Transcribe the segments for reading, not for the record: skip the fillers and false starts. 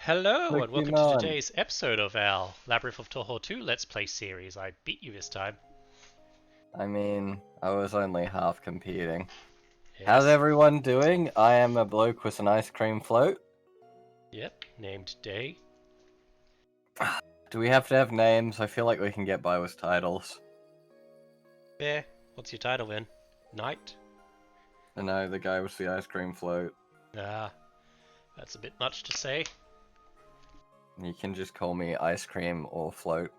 Hello and welcome to Pokemon. today's episode of our Labyrinth of Touhou 2 Let's Play series. I beat you this time. I was only half competing. How's Yes. everyone doing? I am a bloke with an ice cream float. Yep, named Day. Do we have to have names? I feel like we can get by with titles. There. What's your title then? Knight? I know, the guy with the ice cream float. Ah, that's a bit much to say. You can just call me ice cream or float.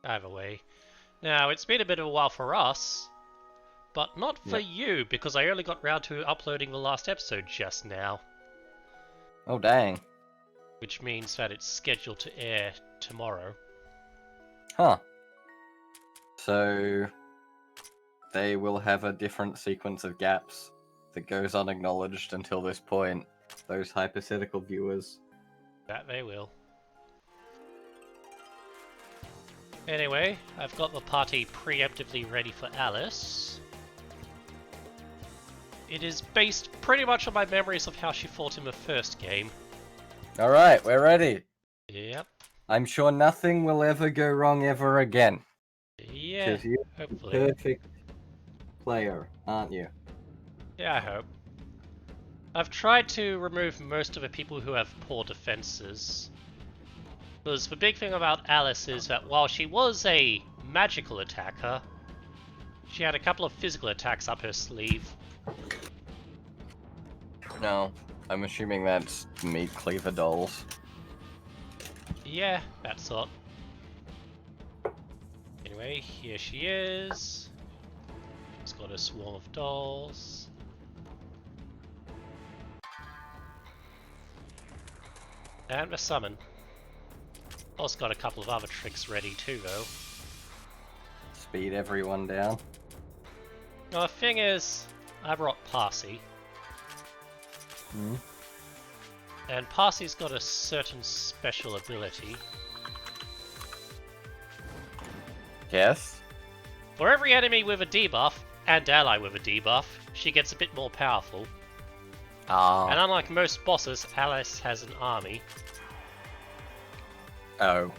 Either way. Now, it's been a bit of a while for us, but not for Yep. you, because I only got round to uploading the last episode just now. Oh dang. Which means that it's scheduled to air tomorrow. Huh. So they will have a different sequence of gaps that goes unacknowledged until this point. Those hypothetical viewers. That they will. Anyway, I've got the party preemptively ready for Alice. It is based pretty much on my memories of how she fought in the first game. Alright, we're ready. Yep. I'm sure nothing will ever go wrong ever again. Yeah, Because you're a hopefully. perfect player, aren't you? Yeah, I hope. I've tried to remove most of the people who have poor defenses. Because the big thing about Alice is that while she was a magical attacker, she had a couple of physical attacks up her sleeve. No, I'm assuming that's meat cleaver dolls. Yeah, that sort. Anyway, here she is. She's got a swarm of dolls. And a summon. Also got a couple of other tricks ready too, though. Speed everyone down. Now, the thing is, I brought Parsi, Hmm? and Parsi's got a certain special ability. Yes? For every enemy with a debuff, and ally with a debuff, she gets a bit more powerful. Ah. And unlike most bosses, Alice has an army. Oh.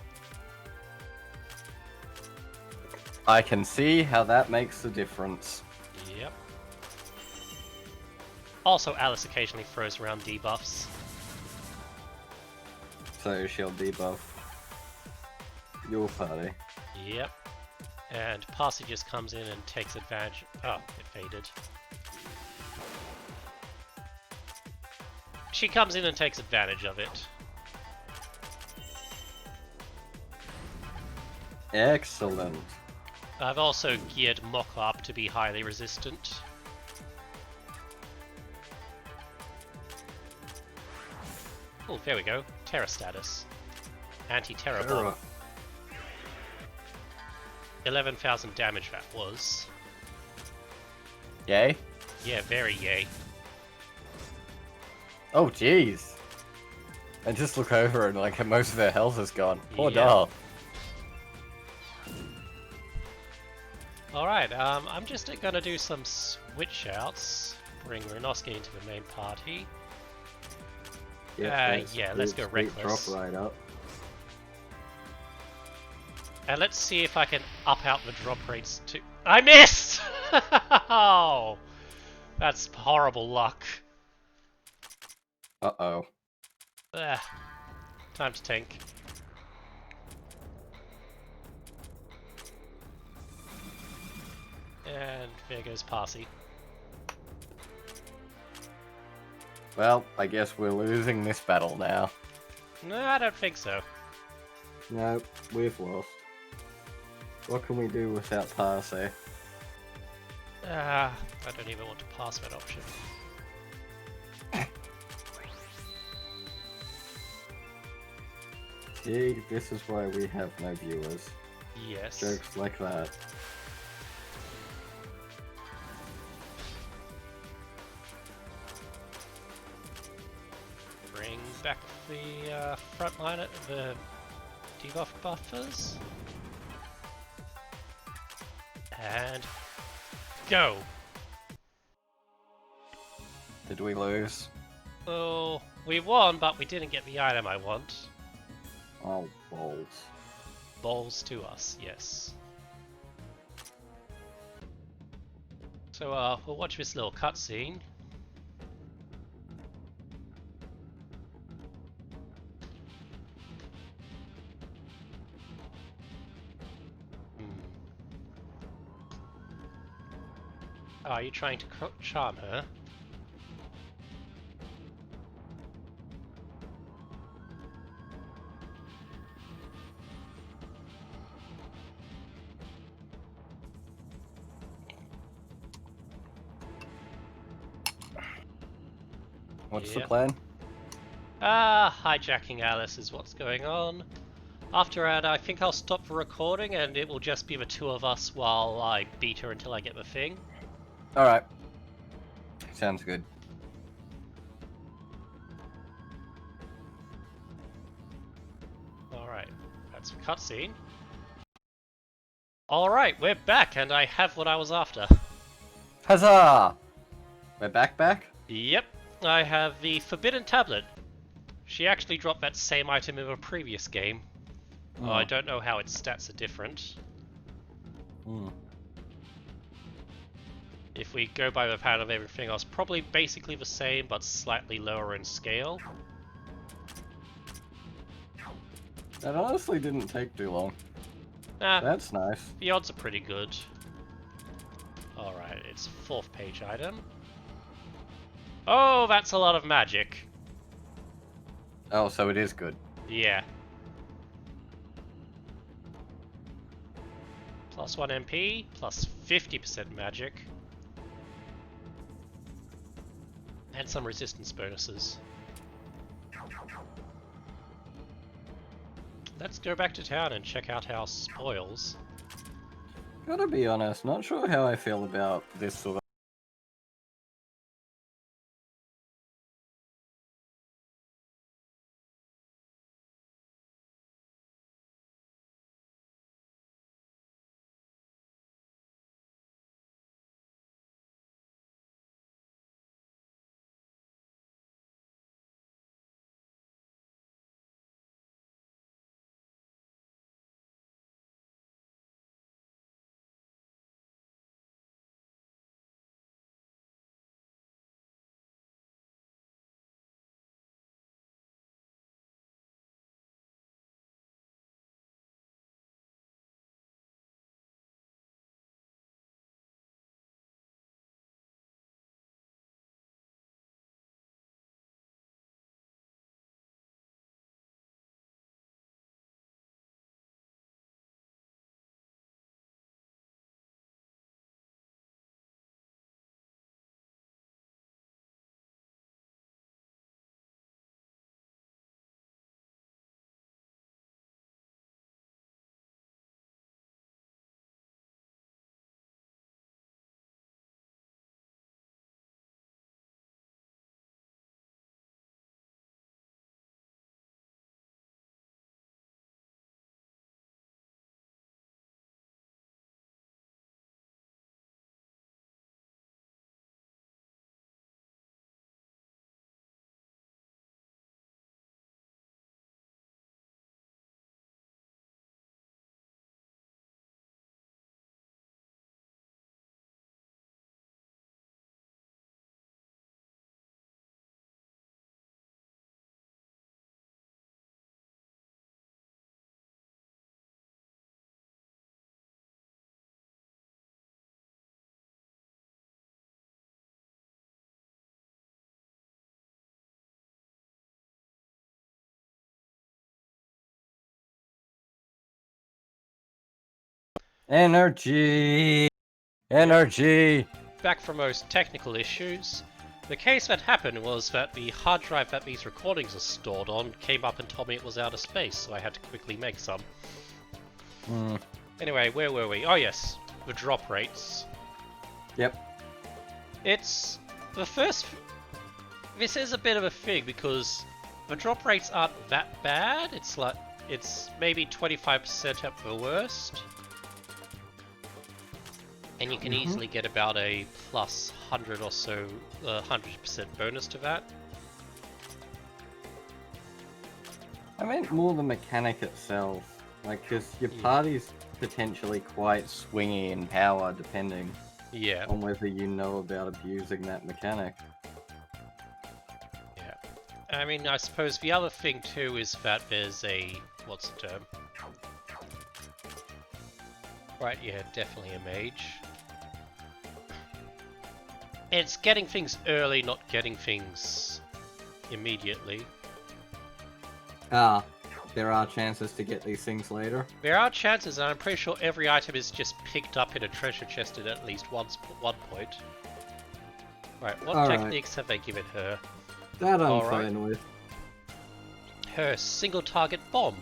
I can see how that makes a difference. Yep. Also, Alice occasionally throws around debuffs. So she'll debuff your party. Yep. And Parsi just comes in and takes advantage. Oh, it faded. She comes in and takes advantage of it. Excellent. I've also geared Mokka up to be highly resistant. Oh, there we go. Terror status. Anti-terror bomb. 11,000 damage that was. Yay? Yeah, very yay. Oh jeez. I just look over and like most of their health is gone. Poor Yeah. doll. Alright, I'm just gonna do some switch outs. Bring Renoski into the main party. Yeah, let's go Reckless. Drop right up. And let's see if I can up out the drop rates too. I missed! Oh, that's horrible luck. Uh-oh. Time to tank. And there goes Parsi. Well, I guess we're losing this battle now. No, I don't think so. Nope, we've lost. What can we do without Parsi? I don't even want to pass that option. See, this is why we have no viewers. Yes. Jokes like that. Bring back the front line, the debuff buffers. And go! Did we lose? Oh, we won, but we didn't get the item I want. Oh, balls. Balls to us, yes. So, we'll watch this little cutscene. Oh, are you trying to charm her? What's the Yep. plan? Hijacking Alice is what's going on. After that, I think I'll stop the recording and it will just be the two of us while I beat her until I get the thing. Alright. Sounds good. Alright, that's the cutscene. Alright, we're back and I have what I was after. Huzzah! We're back? Yep, I have the Forbidden Tablet. She actually dropped that same item in a previous game. Oh, I don't know how its stats are different. If we go by the pattern of everything else, probably basically the same, but slightly lower in scale. That honestly didn't take too long. That's nice. The odds are pretty good. Alright, it's 4th page item. Oh, that's a lot of magic. Oh, so it is good. Yeah. Plus 1 MP, plus 50% magic. And some resistance bonuses. Let's go back to town and check out our spoils. Gotta be honest, not sure how I feel about this sort of... Energy! Energy! Back from those technical issues. The case that happened was that the hard drive that these recordings are stored on came up and told me it was out of space, so I had to quickly make some. Anyway, where were we? Oh yes, the drop rates. Yep. It's the first... This is a bit of a thing because the drop rates aren't that bad. It's like, it's maybe 25% at the worst. And you can easily get about a plus 100 or so, 100% bonus to that. I meant more the mechanic itself. Like, because your party's potentially quite swingy in power, depending on whether you know about abusing that mechanic. Yeah. I mean, I suppose the other thing too is that there's a... what's the term? Right, yeah, definitely a mage. It's getting things early, not getting things immediately. Ah, there are chances to get these things later. There are chances, and I'm pretty sure every item is just picked up in a treasure chest at least one point. Right, what techniques have they given her? That I'm fine with. Her single target bomb.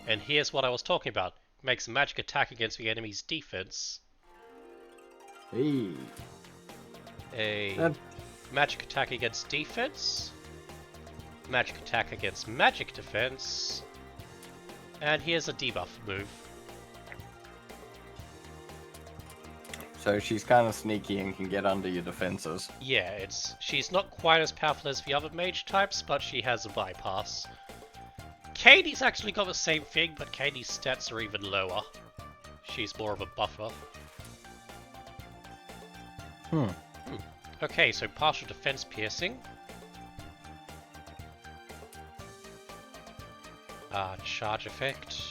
And here's what I was talking about. Makes a magic attack against the enemy's defense. Hey. A magic attack against defense. Magic attack against magic defense. And here's a debuff move. So she's kind of sneaky and can get under your defenses. Yeah, she's not quite as powerful as the other mage types, but she has a bypass. Katie's actually got the same thing, but Katie's stats are even lower. She's more of a buffer. Okay, so partial defense piercing. Charge effect.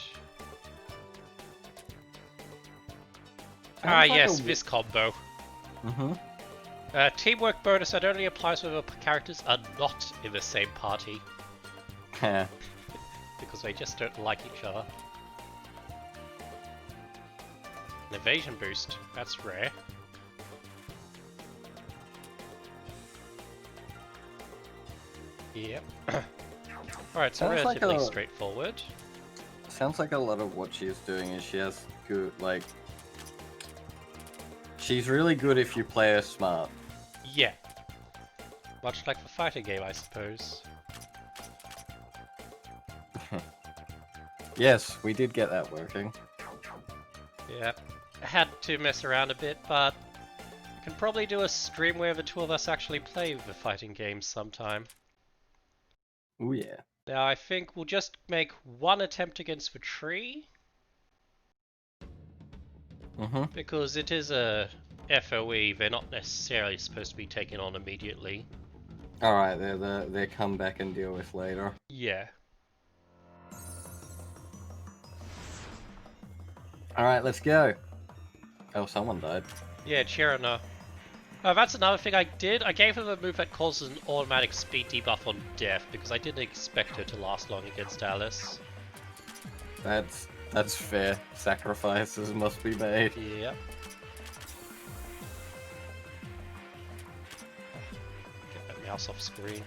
Yes, this combo. Teamwork bonus that only applies when the characters are not in the same party. Because they just don't like each other. An evasion boost. That's rare. Yep. Alright, so relatively straightforward. Sounds like a lot of what she's doing is she has good, like... She's really good if you play her smart. Yeah. Much like the fighting game, I suppose. Yes, we did get that working. Yeah. I had to mess around a bit, but I can probably do a stream where the two of us actually play the fighting games sometime. Oh yeah. Now I think we'll just make one attempt against the tree. Because it is a FOE, they're not necessarily supposed to be taken on immediately. Alright, they're come back and deal with later. Yeah. Alright, let's go. Oh, someone died. Yeah, Chirana. Oh, that's another thing I did. I gave her a move that causes an automatic speed debuff on death because I didn't expect her to last long against Alice. That's fair. Sacrifices must be made. Yep. Get that mouse off screen.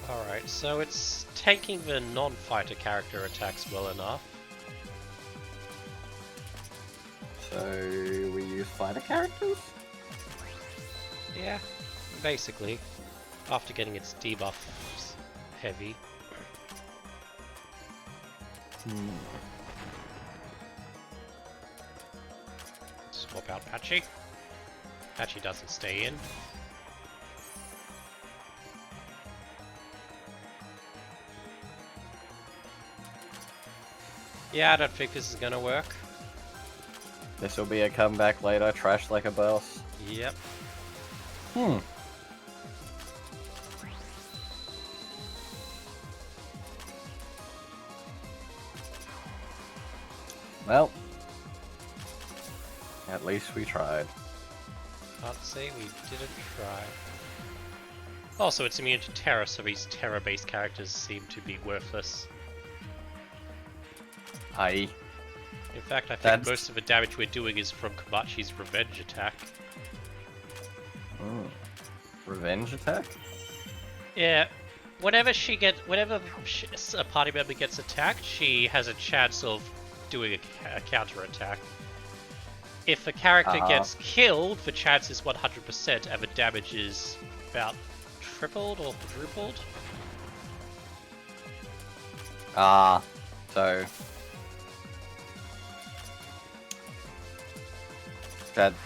Alright, so it's tanking the non-fighter character attacks well enough. So we use fighter characters? Yeah, basically. After getting its debuffs heavy. Swap out Patchy. Patchy doesn't stay in. Yeah, I don't think this is gonna work. This will be a comeback later, trash like a boss. Yep. Well, at least we tried. Can't say we didn't try. Also, it's immune to terror, so these terror-based characters seem to be worthless. Aye. In fact, I think most of the damage we're doing is from Komachi's revenge attack. Revenge attack? Yeah. Whenever a party member gets attacked, she has a chance of doing a counter attack. If a character gets killed, the chance is 100% and the damage is about tripled or quadrupled. So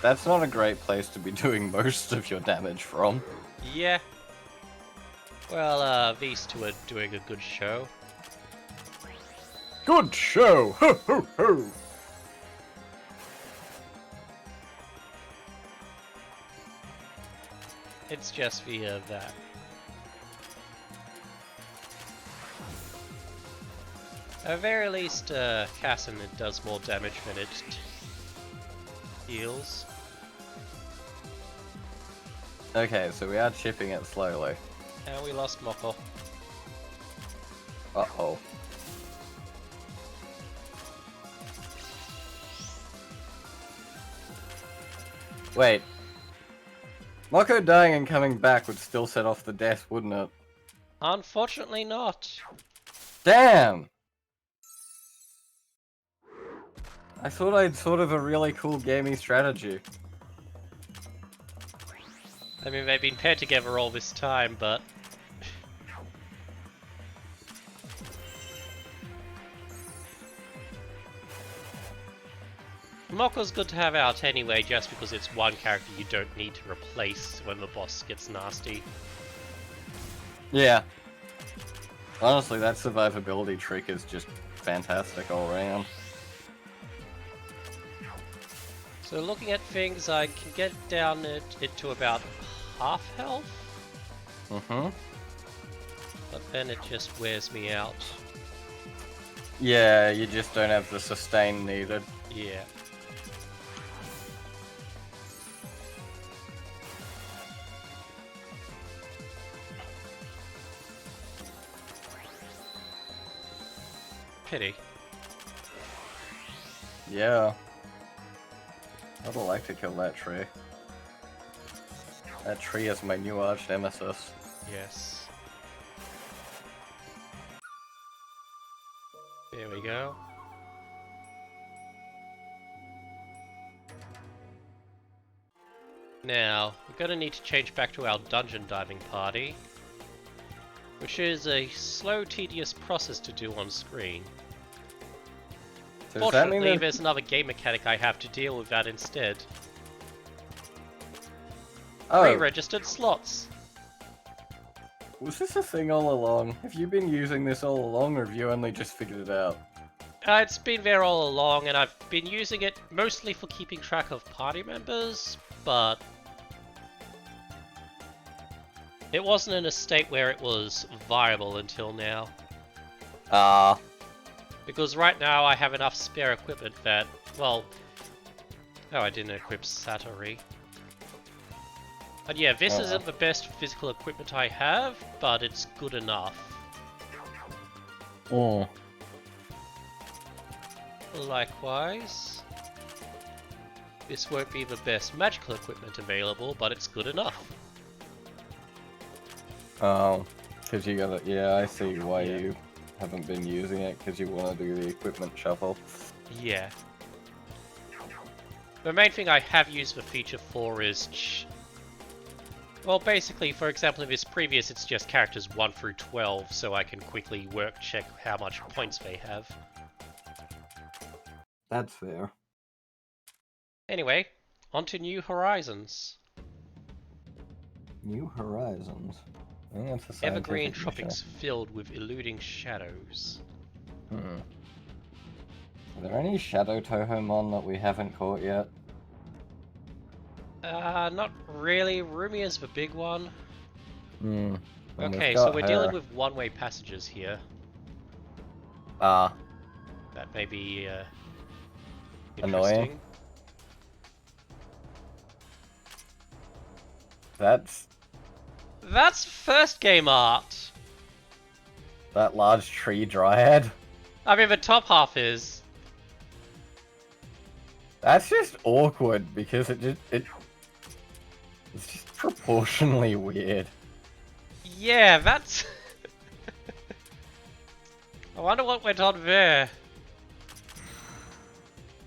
that's not a great place to be doing most of your damage from. Yeah. Well, these two are doing a good show. Good show! Ho ho ho! It's just via that. At very least, Cassin does more damage than it heals. Okay, so we are chipping it slowly. And we lost Moko. Uh-oh. Wait. Moko dying and coming back would still set off the death, wouldn't it? Unfortunately not. Damn! I thought I'd sort of a really cool gaming strategy. I mean, they've been paired together all this time, but... Moko's good to have out anyway, just because it's one character you don't need to replace when the boss gets nasty. Yeah. Honestly, that survivability trick is just fantastic all around. So looking at things, I can get down it to about half health. Mm-hmm. But then it just wears me out. Yeah, you just don't have the sustain needed. Yeah. Pity. Yeah. I'd like to kill that tree. That tree is my new arch nemesis. Yes. There we go. Now, we're gonna need to change back to our dungeon diving party, which is a slow, tedious process to do on screen. So Fortunately, there's another game mechanic I have to deal with that instead. Oh. Pre-registered slots. Was this a thing all along? Have you been using this all along, or have you only just figured it out? It's been there all along, and I've been using it mostly for keeping track of party members, but it wasn't in a state where it was viable until now. Because right now I have enough spare equipment that, well... Oh, I didn't equip Satori. And yeah, this isn't the best physical equipment I have, but it's good enough. Oh. Likewise, this won't be the best magical equipment available, but it's good enough. Oh, because you gotta... Yeah, I see why you haven't been using it, because you want to do the equipment shuffle. Yeah. The main thing I have used the feature for is... Well, basically, for example, in this previous, it's just characters 1 through 12, so I can quickly check how much points they have. That's fair. Anyway, on to New Horizons. New Horizons. I think that's a Evergreen mission. tropics filled with eluding shadows. Are there any Shadow Touhoumon that we haven't caught yet? Not really. Rumia's the big one. Okay, so we're dealing with one-way passages here. That That may be annoying. That's first game art. That large tree dryad. I mean, the top half is. That's just awkward because it's just proportionally weird. Yeah, that's. I wonder what went on there.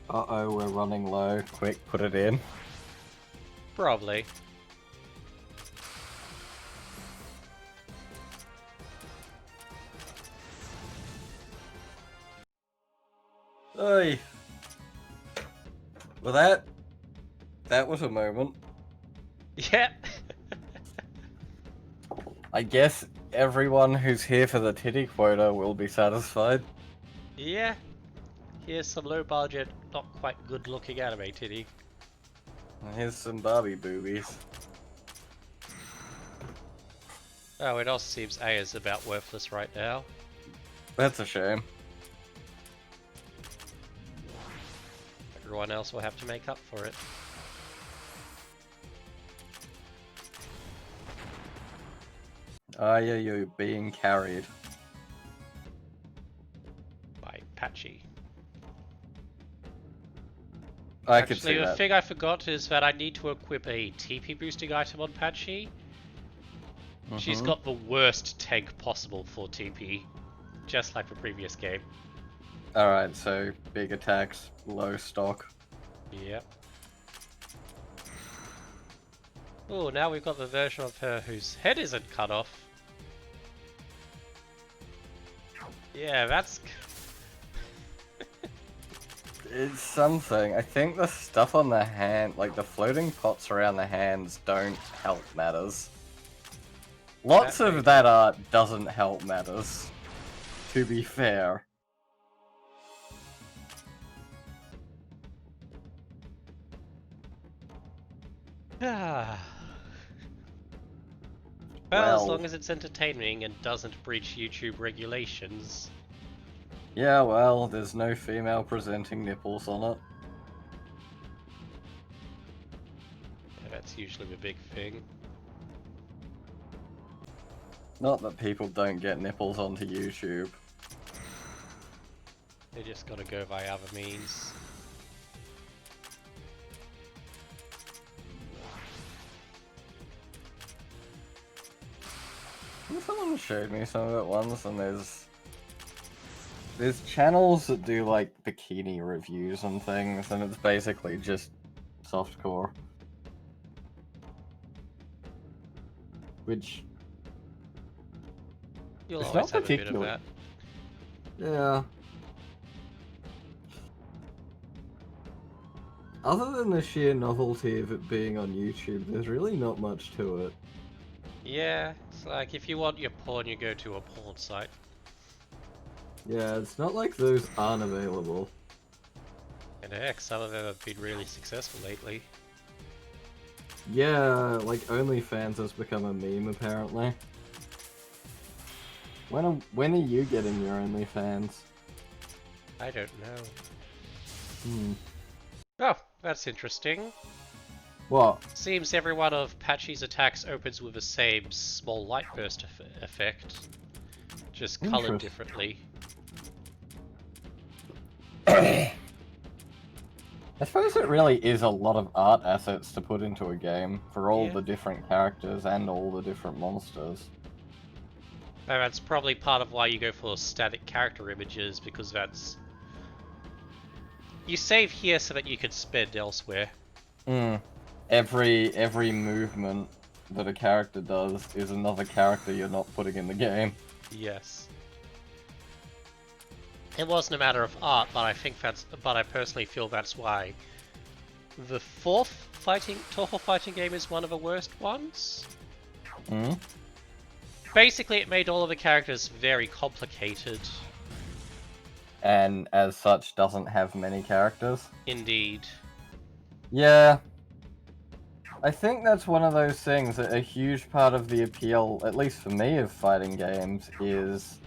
Uh-oh, we're running low. Quick, put it in. Probably. Oy. Well, that was a moment. Yeah. I guess everyone who's here for the titty quota will be satisfied. Yeah. Here's some low budget, not quite good looking anime titty. Here's some Barbie boobies. Oh, it also seems A is about worthless right now. That's a shame. Everyone else will have to make up for it. Ah, yeah, you're being carried. By Patchy. Actually, the thing I forgot is that I need to equip a TP boosting item on Patchy. She's got the worst tank possible for TP, just like the previous game. Alright, so big attacks, low stock. Yep. Oh, now we've got the version of her whose head isn't cut off. Yeah, that's... It's something. I think the stuff on the hand, like the floating pots around the hands, don't help matters. Lots of that art doesn't help matters, to be fair. Well, as long as it's entertaining and doesn't breach YouTube regulations. Yeah, well, there's no female presenting nipples on it. Yeah, that's usually the big thing. Not that people don't get nipples onto YouTube. They just gotta go by other means. Someone showed me some of it once, and there's channels that do like bikini reviews and things, and it's basically just softcore. Which You'll it's always not have a bit of that. Yeah. Other than the sheer novelty of it being on YouTube, there's really not much to it. Yeah, it's like if you want your porn, you go to a porn site. Yeah, it's not like those aren't available. And heck, some of them have been really successful lately. Yeah, like OnlyFans has become a meme apparently. When are you getting your OnlyFans? I don't know. Hmm. Oh, that's interesting. What? Seems every one of Patchy's attacks opens with the same small light burst effect, just colored differently. I suppose it really is a lot of art assets to put into a game for all the different characters and all the different monsters. And that's probably part of why you go for static character images, because that's... You save here so that you can spend elsewhere. Every movement that a character does is another character you're not putting in the game. Yes. It wasn't a matter of art, but I personally feel that's why the fourth Touhou fighting game is one of the worst ones. Basically, it made all of the characters very complicated. And as such, doesn't have many characters. Indeed. Yeah. I think that's one of those things that a huge part of the appeal, at least for me, of fighting games is...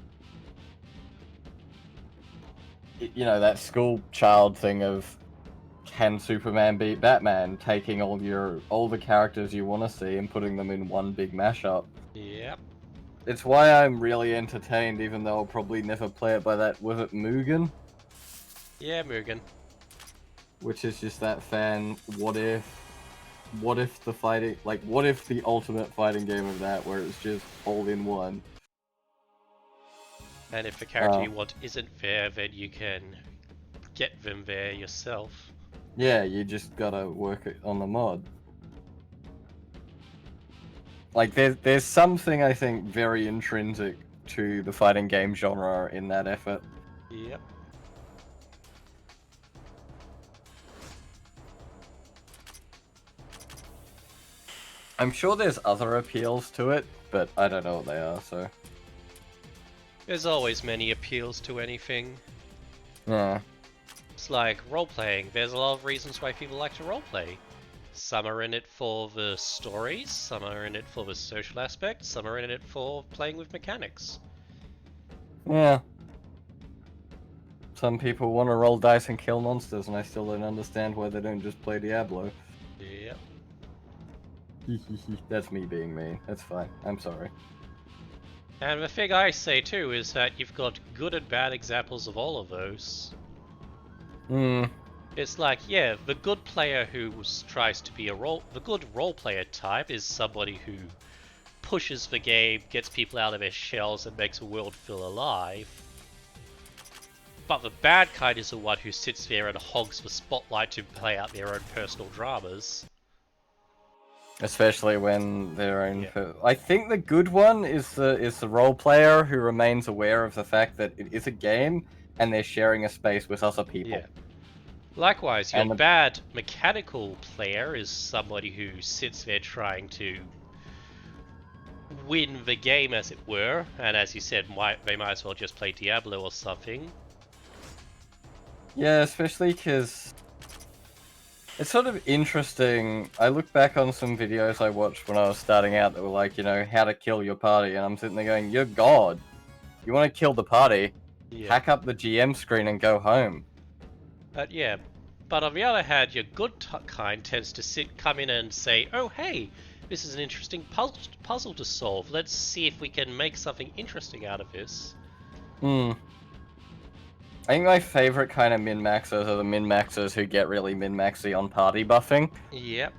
You know, that school child thing of can Superman beat Batman, taking all the characters you want to see and putting them in one big mashup. Yep. It's why I'm really entertained, even though I'll probably never play it by that, was it Mugen? Yeah, Mugen. Which is just that fan, what if the fighting, like, what if the ultimate fighting game of that, where it's just all in one? And if the character you want isn't there, then you can get them there yourself. Yeah, you just gotta work it on the mod. Like, there's something, I think, very intrinsic to the fighting game genre in that effort. Yep. I'm sure there's other appeals to it, but I don't know what they are, so... There's always many appeals to anything. Yeah. It's like role-playing. There's a lot of reasons why people like to roleplay. Some are in it for the stories, some are in it for the social aspect, some are in it for playing with mechanics. Yeah. Some people want to roll dice and kill monsters, and I still don't understand why they don't just play Diablo. Yep. That's me being mean. That's fine. I'm sorry. And the thing I say too is that you've got good and bad examples of all of those. Hmm. It's like, yeah, the good player who tries to be the good role player type is somebody who pushes the game, gets people out of their shells, and makes the world feel alive. But the bad kind is the one who sits there and hogs the spotlight to play out their own personal dramas. Especially when their own. Yeah. I think the good one is the role player who remains aware of the fact that it is a game and they're sharing a space with other people. Yeah. Likewise, your And bad mechanical player is somebody who sits there trying to win the game, as it were, and as you said, they might as well just play Diablo or something. Yeah, especially because it's sort of interesting. I look back on some videos I watched when I was starting out that were like, how to kill your party, and I'm sitting there going, "You're God. You want to kill the party? Yeah. Hack up the GM screen and go home." Yeah. But on the other hand, your good kind tends to come in and say, "Oh, hey, this is an interesting puzzle to solve. Let's see if we can make something interesting out of this." Hmm. I think my favorite kind of min-maxers are the min-maxers who get really min-maxy on party buffing. Yep.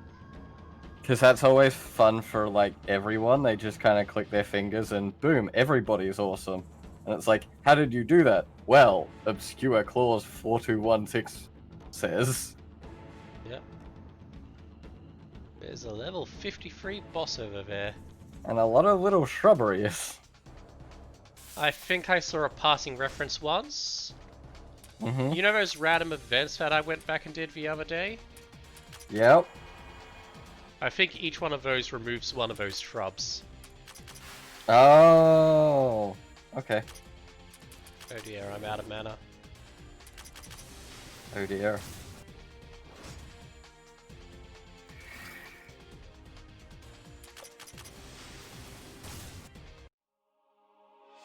Because that's always fun for, like, everyone. They just kind of click their fingers and boom, everybody's awesome. And it's like, how did you do that? Well, obscure clause 4216 says. Yep. There's a level 53 boss over there. And a lot of little shrubberies. I think I saw a passing reference once. Mm-hmm. You know those random events that I went back and did the other day? Yep. I think each one of those removes one of those shrubs. Oh. Okay. Oh dear, I'm out of mana. Oh dear.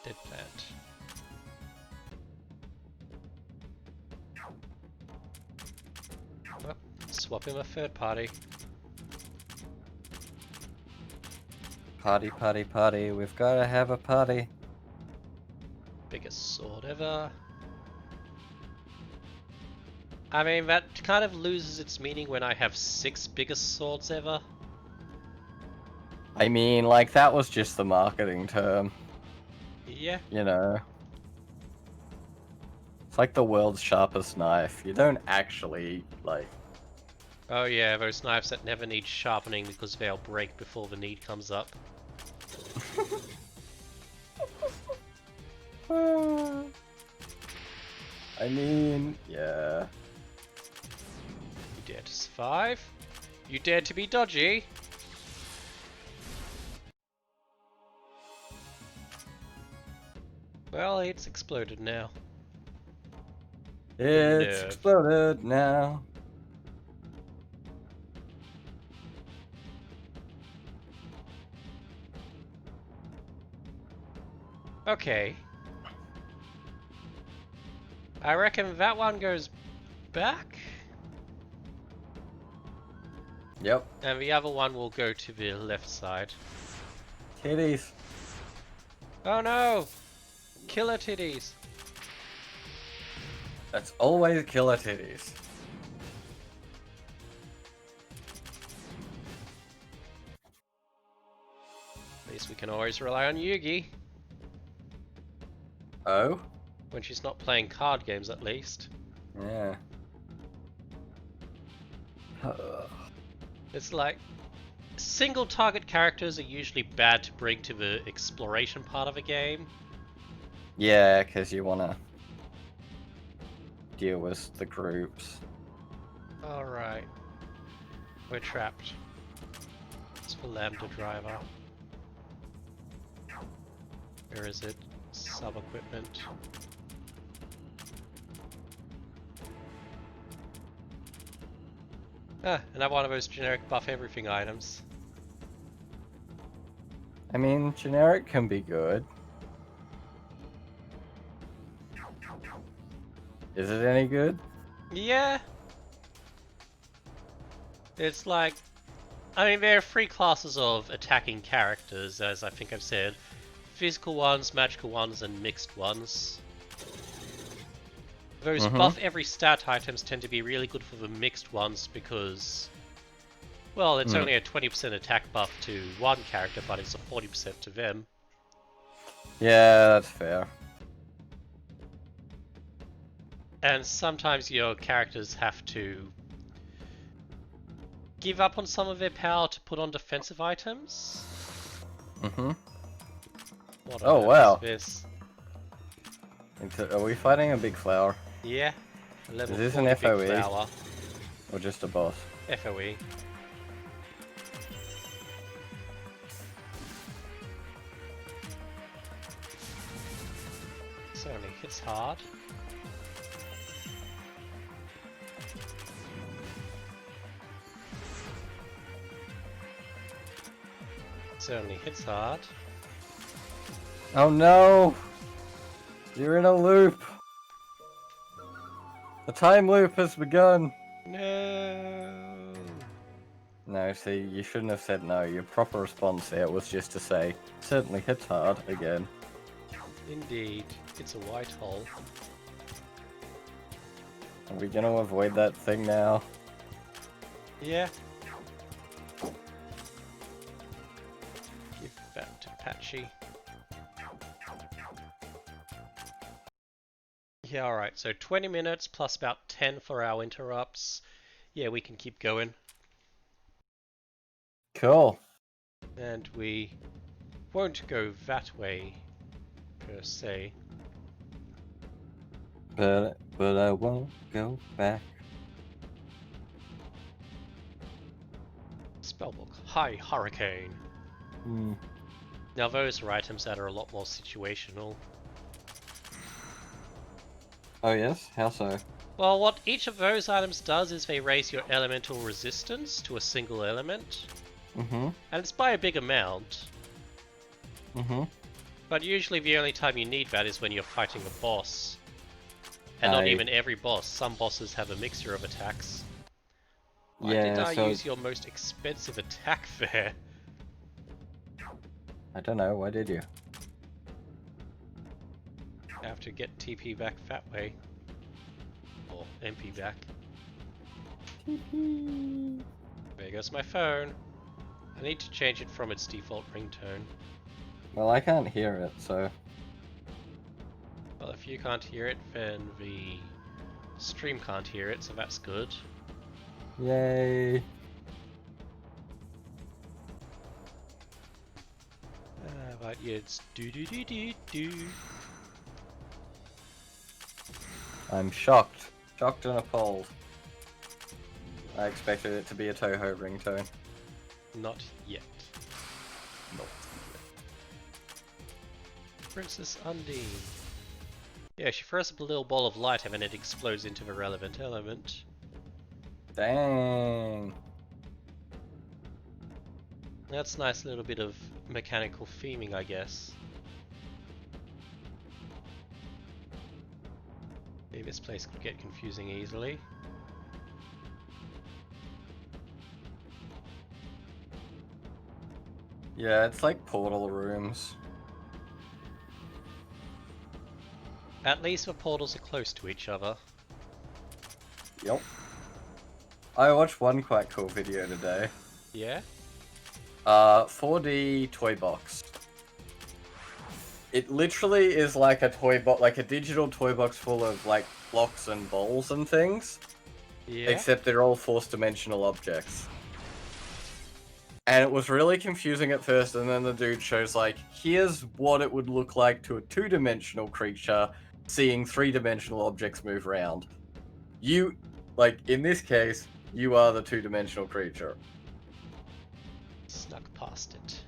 Dead plant. Oh, swap him a third party. Party, party, party. We've got to have a party. Biggest sword ever. I mean, that kind of loses its meaning when I have 6 biggest swords ever. I mean, like, that was just the marketing term. Yeah. It's like the world's sharpest knife. You don't actually, like... Oh yeah, those knives that never need sharpening because they'll break before the need comes up. I mean, yeah. You dare to survive? You dare to be dodgy? Well, it's exploded now. It's Nerve. exploded now. Okay. I reckon that one goes back, Yep. and the other one will go to the left side. Titties. Oh no! Killer titties! That's always killer titties. At least we can always rely on Yugi. Oh? When she's not playing card games, at least. Yeah. It's like, single target characters are usually bad to bring to the exploration part of a game. Yeah, because you want to deal with the groups. Alright. We're trapped. Let's for Lambda driver. Where is it? Sub-equipment. Ah, another one of those generic buff everything items. I mean, generic can be good. Is it any good? Yeah. It's like, I mean, there are three classes of attacking characters, as I think I've said. Physical ones, magical ones, and mixed ones. Those buff every stat items tend to be really good for the mixed ones because, well, it's only a 20% attack buff to one character, but it's a 40% to them. Yeah, that's fair. And sometimes your characters have to give up on some of their power to put on defensive items. What Oh, wow. is this? Are we fighting a big flower? Yeah. Level Is this 40 an big FOE? flower. Or just a boss? FOE. Certainly hits hard. Certainly hits hard. Oh no! You're in a loop! The time loop has begun! No. No, see, you shouldn't have said no. Your proper response there was just to say, certainly hits hard, again. Indeed. It's a white hole. Are we gonna avoid that thing now? Yeah. Give that to Patchy. Yeah, alright, so 20 minutes plus about 10 for our interrupts. Yeah, we can keep going. Cool. And we won't go that way, per se. But I won't go back. Spellbook. High Hurricane. Now those are items that are a lot more situational. Oh yes? How so? Well, what each of those items does is they raise your elemental resistance to a single element. And it's by a big amount. But usually the only time you need that is when you're fighting a boss. And not even every boss. Some bosses have a mixture of attacks. Why did I use your most expensive attack there? I don't know, why did you? I have to get TP back that way. Or MP back. There goes my phone. I need to change it from its default ringtone. Well, I can't hear it, so... Well, if you can't hear it, then the stream can't hear it, so that's good. Yay! But yeah, it's do. I'm shocked. Shocked and appalled. I expected it to be a Touhou ringtone. Not yet. Nope. Princess Undine. Yeah, she throws up a little ball of light and then it explodes into the relevant element. Dang. That's a nice little bit of mechanical theming, I guess. Maybe this place could get confusing easily. Yeah, it's like portal rooms. At least the portals are close to each other. Yep. I watched one quite cool video today. Yeah? 4D toy box. It literally is like a toy box, like a digital toy box full of like blocks and balls and things. Yeah. Except they're all fourth-dimensional objects. And it was really confusing at first, and then the dude shows like, here's what it would look like to a two-dimensional creature seeing three-dimensional objects move around. You, like, in this case, you are the two-dimensional creature. Snuck past it.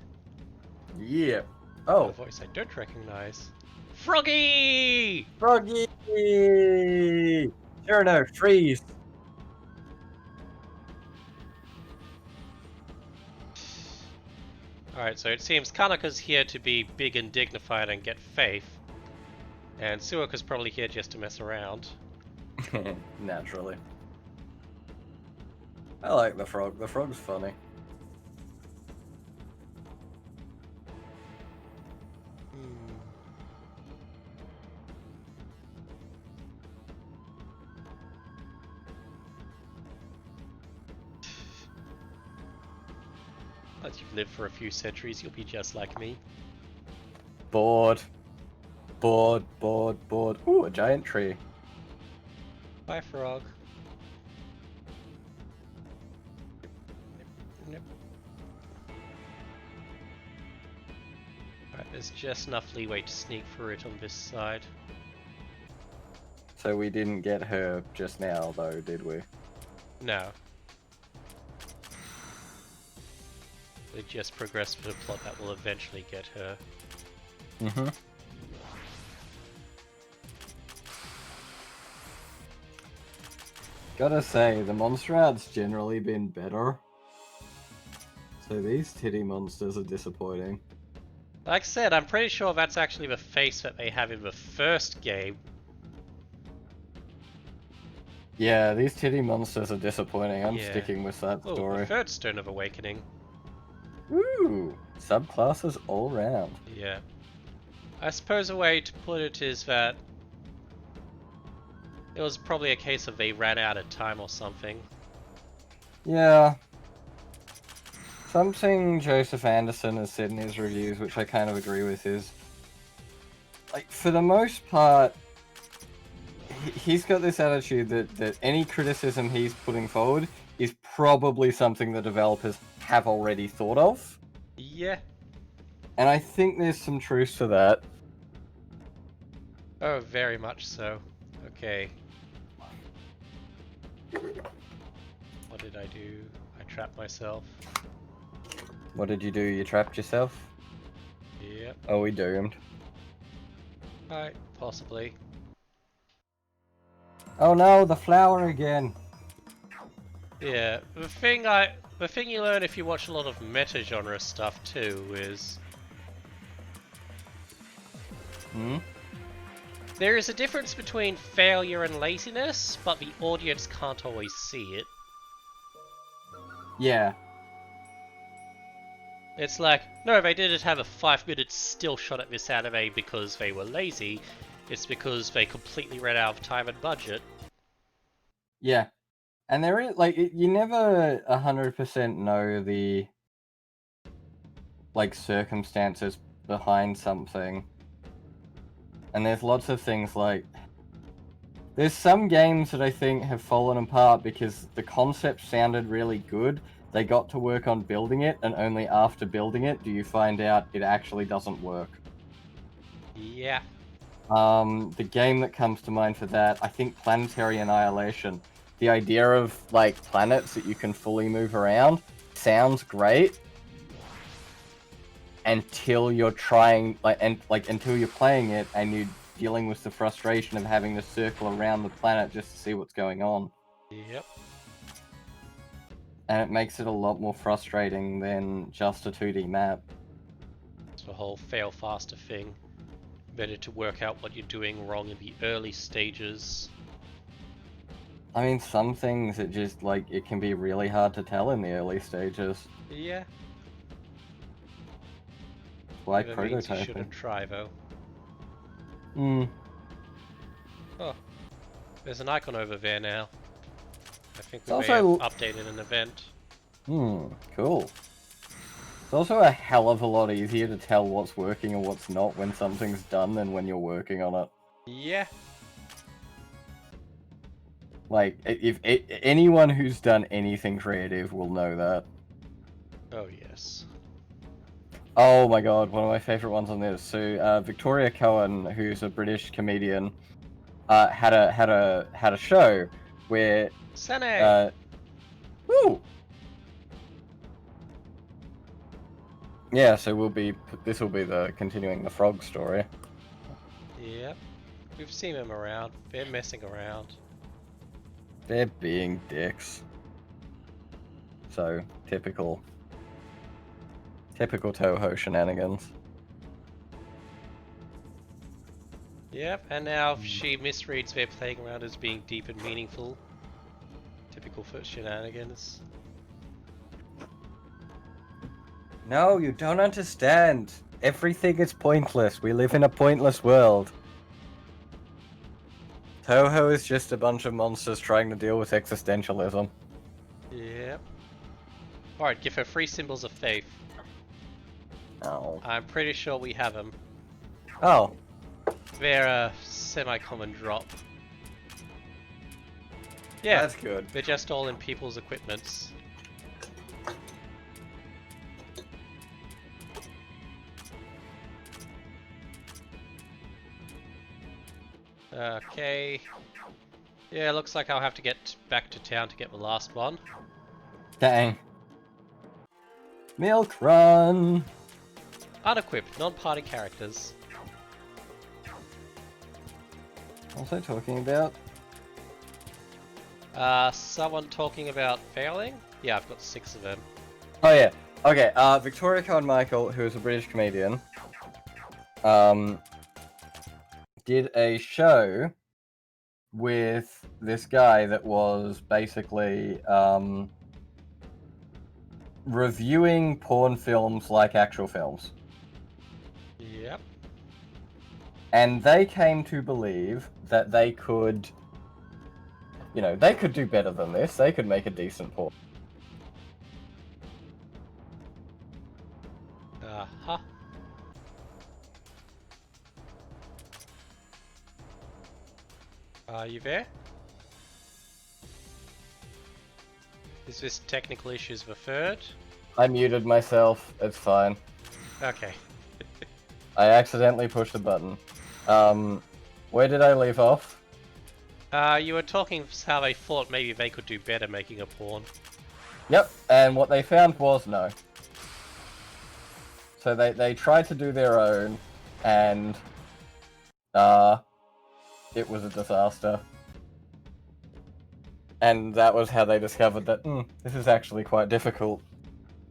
Yeah. A Oh, voice I don't recognize. Froggy! Froggy! Sure no, freeze. Alright, so it seems Kanaka's here to be big and dignified and get faith. And Suoka's probably here just to mess around. Naturally. I like the frog. The frog's funny. Once you've lived for a few centuries, you'll be just like me. Bored. Bored, bored, bored. Ooh, a giant tree. Bye, frog. Nope. Alright, there's just enough leeway to sneak through it on this side. So we didn't get her just now, though, did we? No. We just progressed with a plot that will eventually get her. Mm-hmm. Gotta say, the monster art's generally been better. So these titty monsters are disappointing. Like I said, I'm pretty sure that's actually the face that they have in the first game. Yeah, these titty monsters are disappointing. I'm Yeah. sticking with that Oh, story. the third Stone of Awakening. Ooh, subclasses all round. Yeah. I suppose a way to put it is that it was probably a case of they ran out of time or something. Yeah. Something Joseph Anderson has said in his reviews, which I kind of agree with, is like, for the most part, he's got this attitude that any criticism he's putting forward is probably something the developers have already thought of. Yeah. And I think there's some truth to that. Oh, very much so. Okay. What did I do? I trapped myself. What did you do? You trapped yourself? Yep. Oh, we doomed. Alright, possibly. Oh no, the flower again. Yeah, the thing you learn if you watch a lot of meta-genre stuff too is there is a difference between failure and laziness, but the audience can't always see it. Yeah. It's like, no, they didn't have a 5-minute still shot at this anime because they were lazy. It's because they completely ran out of time and budget. Yeah. And there is, like, you never 100% know the, like, circumstances behind something. And there's lots of things like, there's some games that I think have fallen apart because the concept sounded really good. They got to work on building it, and only after building it do you find out it actually doesn't work. Yeah. The game that comes to mind for that, I think Planetary Annihilation. The idea of, like, planets that you can fully move around sounds great until you're trying, until you're playing it and you're dealing with the frustration of having to circle around the planet just to see what's going on. Yep. And it makes it a lot more frustrating than just a 2D map. It's the whole fail faster thing. Better to work out what you're doing wrong in the early stages. I mean, some things it just, like, it can be really hard to tell in the early stages. Yeah. Like Never means you prototyping. shouldn't try though. Oh, there's an icon over there now. I think we may have updated an event. Cool. It's also a hell of a lot easier to tell what's working and what's not when something's done than when you're working on it. Yeah. Like, if anyone who's done anything creative will know that. Oh yes. Oh my god, one of my favorite ones on this. So, Victoria Cohen, who's a British comedian, had a show where Sene! woo! Yeah, so this will be the continuing the frog story. Yep. We've seen them around. They're messing around. They're being dicks. So, typical Touhou shenanigans. Yep, and now she misreads their playing around as being deep and meaningful. Typical for shenanigans. No, you don't understand. Everything is pointless. We live in a pointless world. Touhou is just a bunch of monsters trying to deal with existentialism. Yep. Alright, give her 3 symbols of faith. Oh. I'm pretty sure we have them. Oh. They're a semi-common drop. Yeah, That's good. they're just all in people's equipments. Okay. Yeah, looks like I'll have to get back to town to get the last one. Dang. Milk run! Unequipped, non-party characters. What was I talking about? Someone talking about failing? Yeah, I've got 6 of them. Oh yeah. Okay, Victoria Cohen Michael, who is a British comedian, did a show with this guy that was basically, reviewing porn films like actual films. Yep. And they came to believe that they could, they could do better than this. They could make a decent porn. Uh-huh. Are you there? Is this technical issues referred? I muted myself. It's fine. Okay. I accidentally pushed a button. Where did I leave off? You were talking how they thought maybe they could do better making a porn. Yep, and what they found was no. So they tried to do their own, and it was a disaster. And that was how they discovered that this is actually quite difficult.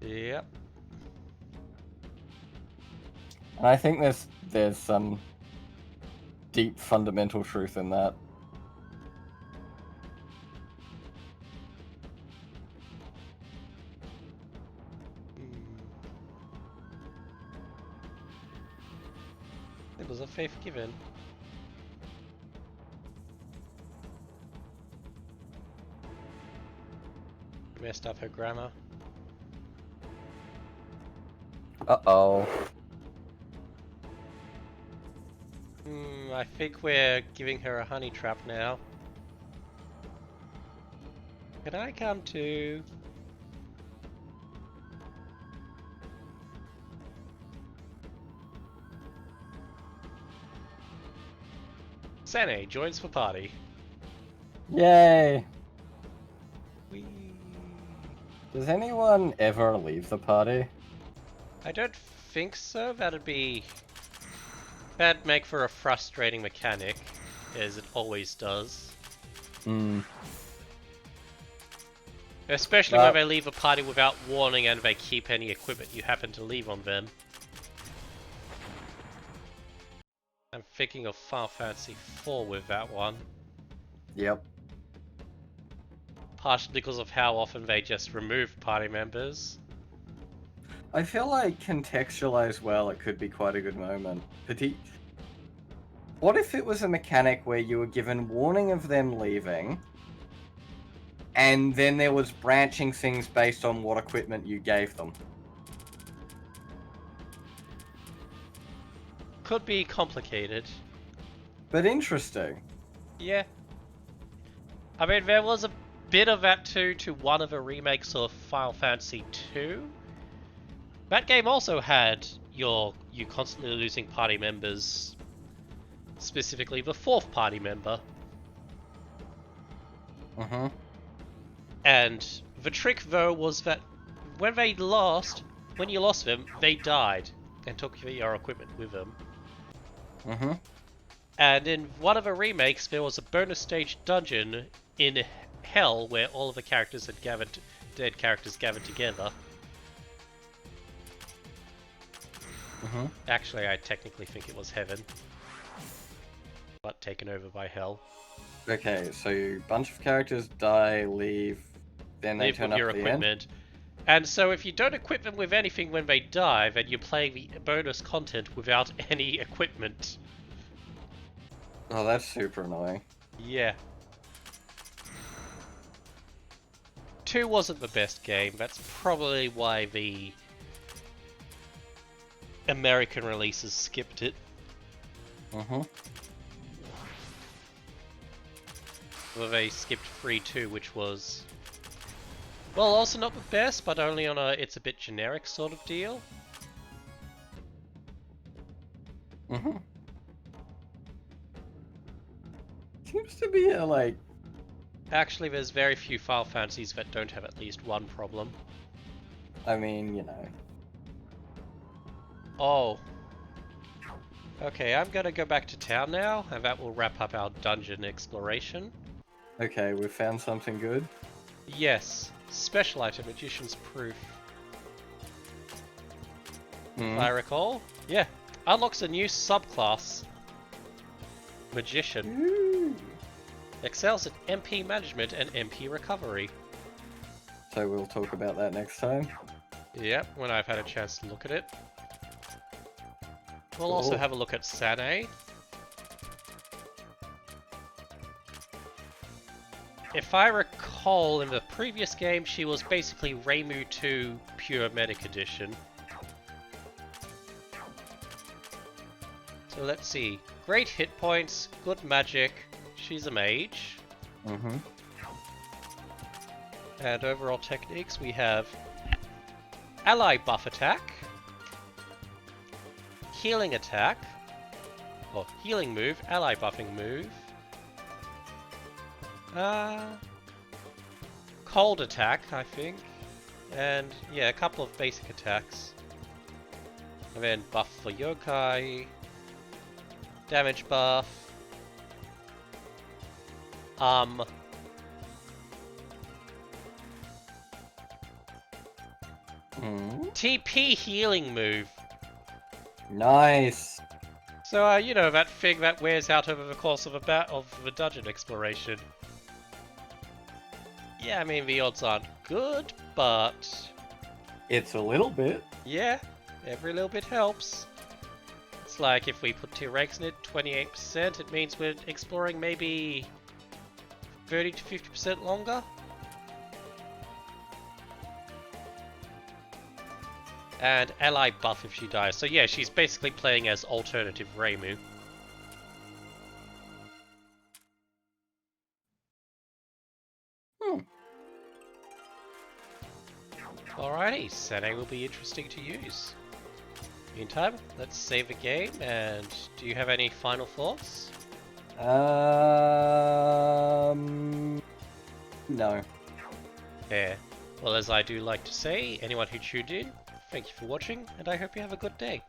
Yep. And I think there's some deep fundamental truth in that. It was a faith given. Messed up her grammar. Uh-oh. I think we're giving her a honey trap now. Can I come too? Sane joins the party. Yay! Whee. Does anyone ever leave the party? I don't think so. That'd make for a frustrating mechanic, as it always does. Especially when they leave a party without warning and they keep any equipment you happen to leave on them. I'm thinking of Final Fantasy IV with that one. Yep. Partially because of how often they just remove party members. I feel like contextualized well, it could be quite a good moment. What if it was a mechanic where you were given warning of them leaving, and then there was branching things based on what equipment you gave them? Could be complicated. But interesting. Yeah. I mean, there was a bit of that too to one of the remakes of Final Fantasy II. That game also had you constantly losing party members, specifically the 4th party member. Mm-hmm. And the trick though was that when they lost, when you lost them, they died and took your equipment with them. Mm-hmm. And in one of the remakes, there was a bonus stage dungeon in Hell where all of the characters had dead characters gathered together. Mm-hmm. Actually, I technically think it was Heaven, but taken over by Hell. Okay, so a bunch of characters die, leave, then they Leave turn with up your at the end. equipment. And so if you don't equip them with anything when they die, then you're playing the bonus content without any equipment. Oh, that's super annoying. Yeah. 2 wasn't the best game. That's probably why the American releases skipped it. Mm-hmm. Well, they skipped 3 too, which was... well, also not the best, but only on a it's a bit generic sort of deal. Mm-hmm. Seems to be a, like... Actually, there's very few Final Fantasies that don't have at least one problem. I mean, you know. Oh. Okay, I'm gonna go back to town now, and that will wrap up our dungeon exploration. Okay, we found something good. Yes, special item, Magician's Proof. If I recall. Yeah, unlocks a new subclass. Magician. Ooh. Excels at MP management and MP recovery. So we'll talk about that next time. Yep, when I've had a chance to look at it. We'll also have a look at Sane. If I recall, in the previous game, she was basically Reimu 2 Pure Medic Edition. So let's see. Great hit points, good magic, she's a mage. Mm-hmm. And overall techniques, we have ally buff attack, healing attack, or healing move, ally buffing move, cold attack, I think, and yeah, a couple of basic attacks. And then buff for yokai, damage buff, TP healing move. Nice. So, you know, that thing that wears out over the course of the dungeon exploration. Yeah, I mean, the odds aren't good, but... It's a little bit. yeah, every little bit helps. It's like if we put 2 ranks in it, 28%, it means we're exploring maybe 30 to 50% longer. And ally buff if she dies. So yeah, she's basically playing as alternative Reimu. Alrighty, Sane will be interesting to use. Meantime, let's save the game, and do you have any final thoughts? No. Yeah. Well, as I do like to say, anyone who tuned in, thank you for watching, and I hope you have a good day.